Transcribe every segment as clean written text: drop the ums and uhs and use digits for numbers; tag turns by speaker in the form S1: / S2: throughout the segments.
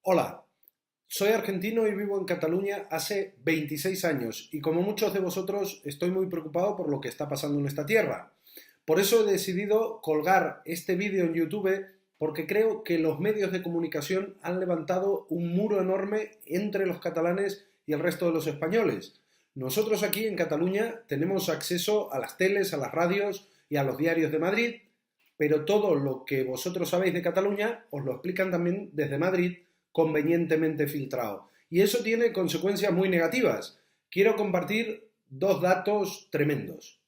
S1: Hola, soy argentino y vivo en Cataluña hace 26 años y como muchos de vosotros estoy muy preocupado por lo que está pasando en esta tierra. Por eso he decidido colgar este vídeo en YouTube porque creo que los medios de comunicación han levantado un muro enorme entre los catalanes y el resto de los españoles. Nosotros aquí en Cataluña tenemos acceso a las teles, a las radios y a los diarios de Madrid, pero todo lo que vosotros sabéis de Cataluña os lo explican también desde Madrid convenientemente filtrado. Y eso tiene consecuencias muy negativas. Quiero compartir dos datos tremendos.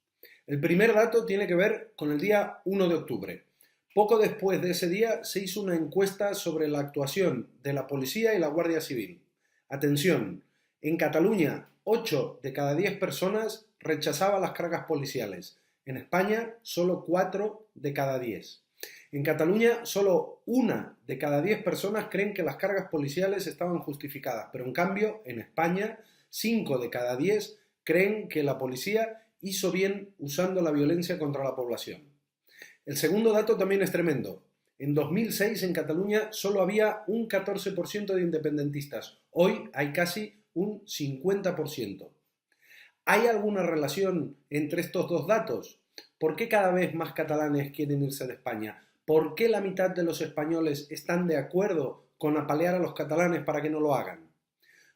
S1: El primer dato tiene que ver con el día 1 de octubre. Poco después de ese día se hizo una encuesta sobre la actuación de la policía y la Guardia Civil. Atención, en Cataluña 8 de cada 10 personas rechazaba las cargas policiales. En España solo 4 de cada 10. En Cataluña, solo una de cada 10 personas creen que las cargas policiales estaban justificadas, pero en cambio, en España, 5 de cada 10 creen que la policía hizo bien usando la violencia contra la población. El segundo dato también es tremendo. En 2006 en Cataluña solo había un 14% de independentistas. Hoy hay casi un 50%. ¿Hay alguna relación entre estos dos datos? ¿Por qué cada vez más catalanes quieren irse de España? ¿Por qué la mitad de los españoles están de acuerdo con apalear a los catalanes para que no lo hagan?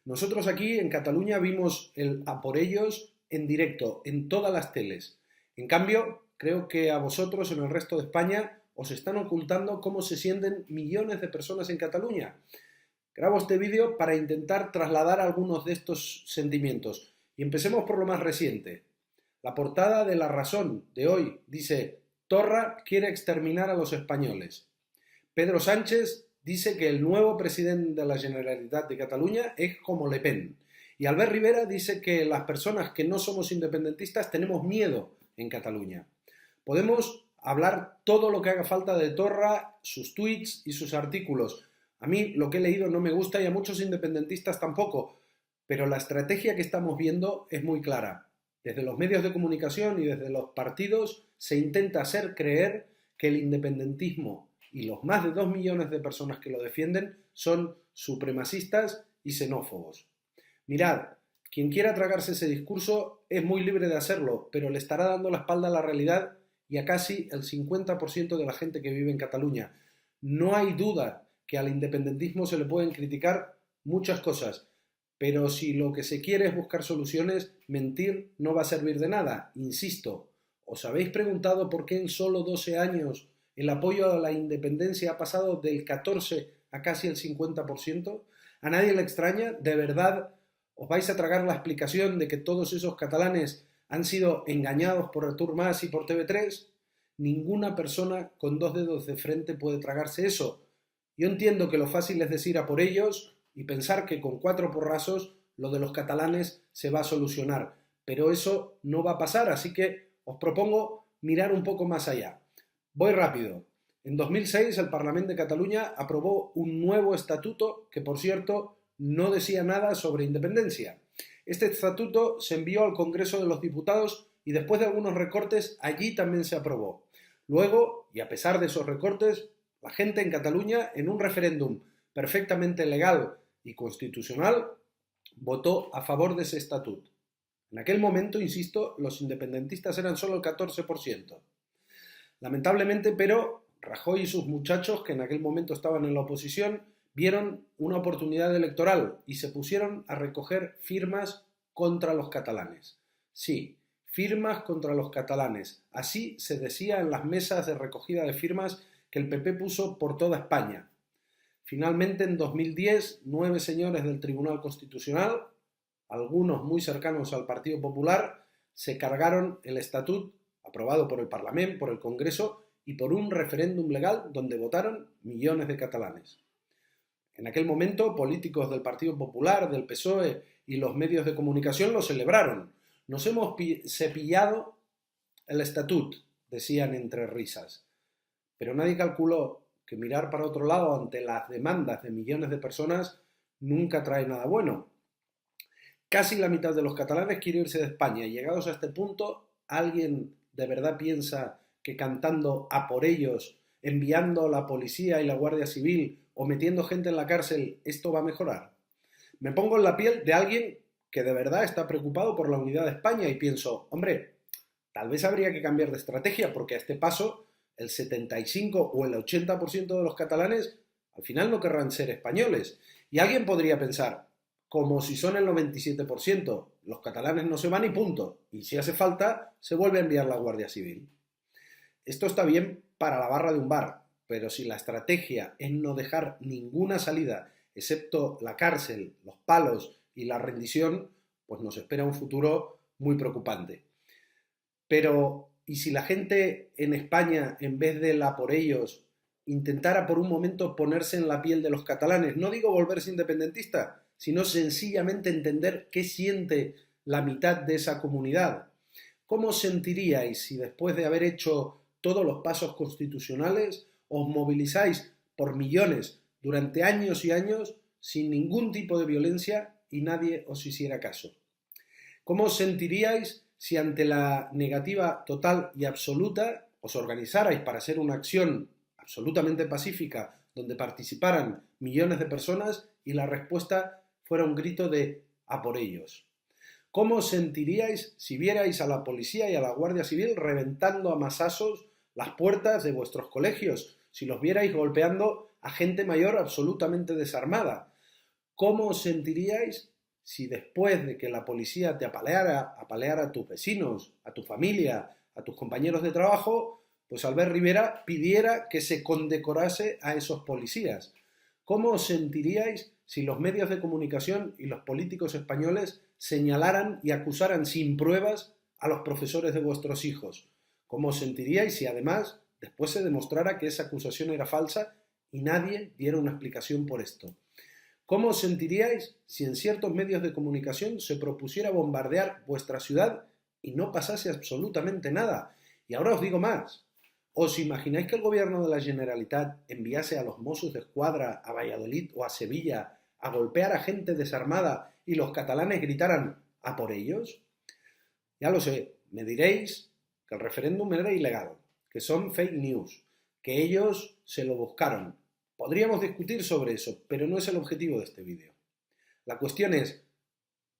S1: Nosotros aquí en Cataluña vimos el a por ellos en directo, en todas las teles. En cambio, creo que a vosotros en el resto de España os están ocultando cómo se sienten millones de personas en Cataluña. Grabo este vídeo para intentar trasladar algunos de estos sentimientos. Y empecemos por lo más reciente. La portada de La Razón de hoy dice: Torra quiere exterminar a los españoles. Pedro Sánchez dice que el nuevo presidente de la Generalitat de Cataluña es como Le Pen. Y Albert Rivera dice que las personas que no somos independentistas tenemos miedo en Cataluña. Podemos hablar todo lo que haga falta de Torra, sus tweets y sus artículos. A mí lo que he leído no me gusta y a muchos independentistas tampoco, pero la estrategia que estamos viendo es muy clara. Desde los medios de comunicación y desde los partidos se intenta hacer creer que el independentismo y los más de 2 millones de personas que lo defienden son supremacistas y xenófobos. Mirad, quien quiera tragarse ese discurso es muy libre de hacerlo, pero le estará dando la espalda a la realidad y a casi el 50% de la gente que vive en Cataluña. No hay duda que al independentismo se le pueden criticar muchas cosas, pero si lo que se quiere es buscar soluciones, mentir no va a servir de nada. Insisto, ¿os habéis preguntado por qué en solo 12 años el apoyo a la independencia ha pasado del 14 a casi el 50%? ¿A nadie le extraña? ¿De verdad os vais a tragar la explicación de que todos esos catalanes han sido engañados por Artur Mas y por TV3? Ninguna persona con dos dedos de frente puede tragarse eso. Yo entiendo que lo fácil es decir a por ellos y pensar que con 4 porrazos lo de los catalanes se va a solucionar, pero eso no va a pasar, así que os propongo mirar un poco más allá. Voy rápido. En 2006 el Parlamento de Cataluña aprobó un nuevo estatuto que, por cierto, no decía nada sobre independencia. Este estatuto se envió al Congreso de los Diputados y después de algunos recortes allí también se aprobó. Luego, y a pesar de esos recortes, la gente en Cataluña, en un referéndum perfectamente legal y constitucional, votó a favor de ese estatuto. En aquel momento, insisto, los independentistas eran solo el 14%. Lamentablemente, pero, Rajoy y sus muchachos, que en aquel momento estaban en la oposición, vieron una oportunidad electoral y se pusieron a recoger firmas contra los catalanes. Sí, firmas contra los catalanes. Así se decía en las mesas de recogida de firmas que el PP puso por toda España. Finalmente, en 2010, 9 señores del Tribunal Constitucional, algunos muy cercanos al Partido Popular, se cargaron el estatut aprobado por el Parlamento, por el Congreso y por un referéndum legal donde votaron millones de catalanes. En aquel momento, políticos del Partido Popular, del PSOE y los medios de comunicación lo celebraron. Nos hemos cepillado el estatut, decían entre risas. Pero nadie calculó que mirar para otro lado ante las demandas de millones de personas nunca trae nada bueno. Casi la mitad de los catalanes quiere irse de España y llegados a este punto, ¿alguien de verdad piensa que cantando a por ellos, enviando a la policía y la Guardia Civil o metiendo gente en la cárcel esto va a mejorar? Me pongo en la piel de alguien que de verdad está preocupado por la unidad de España y pienso, hombre, tal vez habría que cambiar de estrategia porque a este paso el 75 o el 80% de los catalanes al final no querrán ser españoles. Y alguien podría pensar, como si son el 97%, los catalanes no se van y punto. Y si hace falta, se vuelve a enviar la Guardia Civil. Esto está bien para la barra de un bar, pero si la estrategia es no dejar ninguna salida, excepto la cárcel, los palos y la rendición, pues nos espera un futuro muy preocupante. Pero, ¿y si la gente en España, en vez de la por ellos, intentara por un momento ponerse en la piel de los catalanes? No digo volverse independentista, sino sencillamente entender qué siente la mitad de esa comunidad. ¿Cómo os sentiríais si después de haber hecho todos los pasos constitucionales os movilizáis por millones durante años y años sin ningún tipo de violencia y nadie os hiciera caso? ¿Cómo os sentiríais si ante la negativa total y absoluta os organizarais para hacer una acción absolutamente pacífica donde participaran millones de personas y la respuesta fuera un grito de "a por ellos"? ¿Cómo os sentiríais si vierais a la policía y a la Guardia Civil reventando a masazos las puertas de vuestros colegios? Si los vierais golpeando a gente mayor absolutamente desarmada. ¿Cómo os sentiríais si después de que la policía te apaleara a tus vecinos, a tu familia, a tus compañeros de trabajo, pues Albert Rivera pidiera que se condecorase a esos policías? ¿Cómo os sentiríais si los medios de comunicación y los políticos españoles señalaran y acusaran sin pruebas a los profesores de vuestros hijos? ¿Cómo os sentiríais si además después se demostrara que esa acusación era falsa y nadie diera una explicación por esto? ¿Cómo os sentiríais si en ciertos medios de comunicación se propusiera bombardear vuestra ciudad y no pasase absolutamente nada? Y ahora os digo más. ¿Os imagináis que el gobierno de la Generalitat enviase a los Mossos d'Esquadra a Valladolid o a Sevilla a golpear a gente desarmada y los catalanes gritaran "a por ellos"? Ya lo sé, me diréis que el referéndum era ilegal, que son fake news, que ellos se lo buscaron. Podríamos discutir sobre eso, pero no es el objetivo de este vídeo. La cuestión es,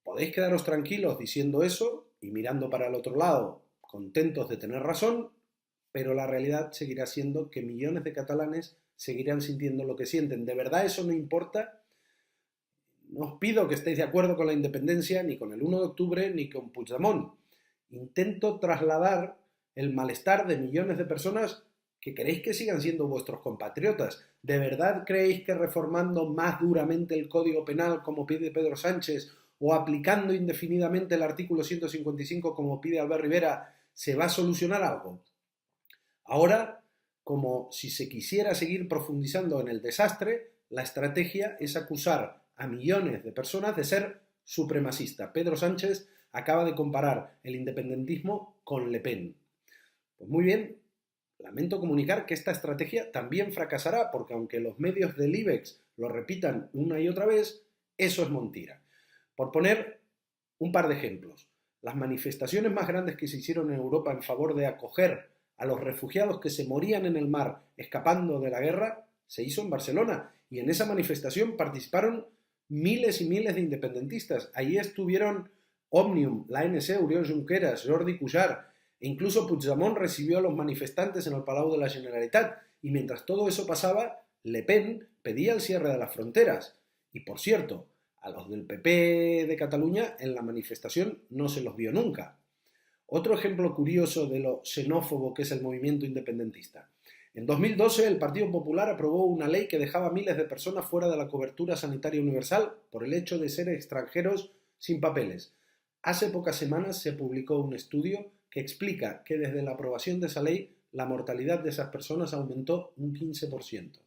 S1: podéis quedaros tranquilos diciendo eso y mirando para el otro lado, contentos de tener razón, pero la realidad seguirá siendo que millones de catalanes seguirán sintiendo lo que sienten. ¿De verdad eso no importa? No os pido que estéis de acuerdo con la independencia, ni con el 1 de octubre, ni con Puigdemont. Intento trasladar el malestar de millones de personas que queréis que sigan siendo vuestros compatriotas. ¿De verdad creéis que reformando más duramente el Código Penal, como pide Pedro Sánchez, o aplicando indefinidamente el artículo 155, como pide Albert Rivera, se va a solucionar algo? Ahora, como si se quisiera seguir profundizando en el desastre, la estrategia es acusar a millones de personas de ser supremacista. Pedro Sánchez acaba de comparar el independentismo con Le Pen. Pues muy bien, lamento comunicar que esta estrategia también fracasará, porque aunque los medios del IBEX lo repitan una y otra vez, eso es mentira. Por poner un par de ejemplos, las manifestaciones más grandes que se hicieron en Europa en favor de acoger a los refugiados que se morían en el mar escapando de la guerra se hizo en Barcelona, y en esa manifestación participaron miles y miles de independentistas. Allí estuvieron Òmnium, l'ANC, Oriol Junqueras, Jordi Cuixart, e incluso Puigdemont recibió a los manifestantes en el Palau de la Generalitat, y mientras todo eso pasaba, Le Pen pedía el cierre de las fronteras. Y por cierto, a los del PP de Cataluña en la manifestación no se los vio nunca. Otro ejemplo curioso de lo xenófobo que es el movimiento independentista. En 2012 el Partido Popular aprobó una ley que dejaba a miles de personas fuera de la cobertura sanitaria universal por el hecho de ser extranjeros sin papeles. Hace pocas semanas se publicó un estudio que explica que desde la aprobación de esa ley la mortalidad de esas personas aumentó un 15%.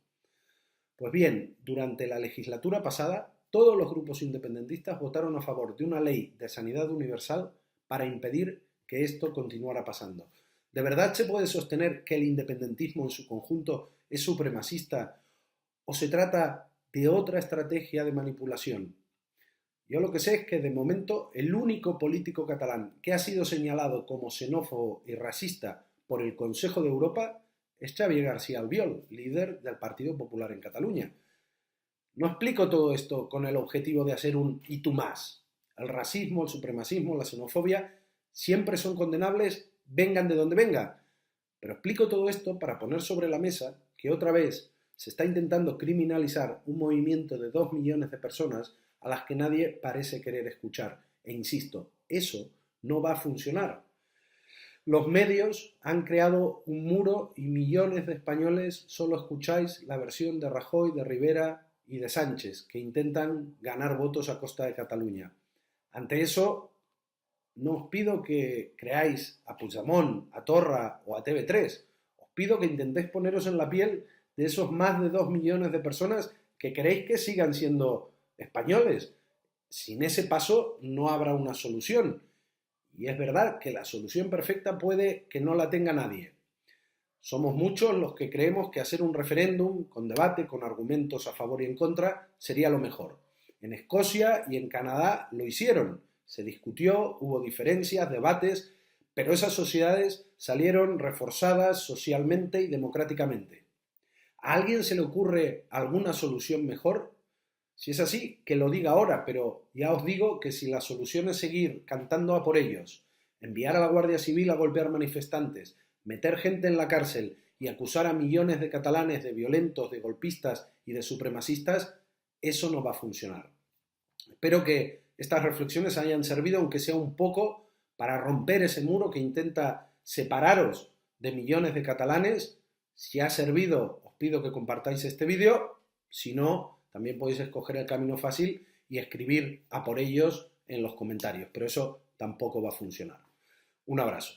S1: Pues bien, durante la legislatura pasada, todos los grupos independentistas votaron a favor de una ley de sanidad universal para impedir que esto continuara pasando. ¿De verdad se puede sostener que el independentismo en su conjunto es supremacista o se trata de otra estrategia de manipulación? Yo lo que sé es que de momento el único político catalán que ha sido señalado como xenófobo y racista por el Consejo de Europa es Xavier García Albiol, líder del Partido Popular en Cataluña. No explico todo esto con el objetivo de hacer un y tú más. El racismo, el supremacismo, la xenofobia siempre son condenables, vengan de donde vengan. Pero explico todo esto para poner sobre la mesa que otra vez se está intentando criminalizar un movimiento de 2 millones de personas a las que nadie parece querer escuchar. E insisto, eso no va a funcionar. Los medios han creado un muro y millones de españoles solo escucháis la versión de Rajoy, de Rivera y de Sánchez, que intentan ganar votos a costa de Cataluña. Ante eso, no os pido que creáis a Puigdemont, a Torra o a TV3. Os pido que intentéis poneros en la piel de esos más de 2 millones de personas que queréis que sigan siendo españoles. Sin ese paso no habrá una solución. Y es verdad que la solución perfecta puede que no la tenga nadie. Somos muchos los que creemos que hacer un referéndum con debate, con argumentos a favor y en contra, sería lo mejor. En Escocia y en Canadá lo hicieron. Se discutió, hubo diferencias, debates, pero esas sociedades salieron reforzadas socialmente y democráticamente. ¿A alguien se le ocurre alguna solución mejor? Si es así, que lo diga ahora, pero ya os digo que si la solución es seguir cantando a por ellos, enviar a la Guardia Civil a golpear manifestantes, meter gente en la cárcel y acusar a millones de catalanes de violentos, de golpistas y de supremacistas, eso no va a funcionar. Espero que estas reflexiones hayan servido, aunque sea un poco, para romper ese muro que intenta separaros de millones de catalanes. Si ha servido, os pido que compartáis este vídeo. Si no, también podéis escoger el camino fácil y escribir a por ellos en los comentarios, pero eso tampoco va a funcionar. Un abrazo.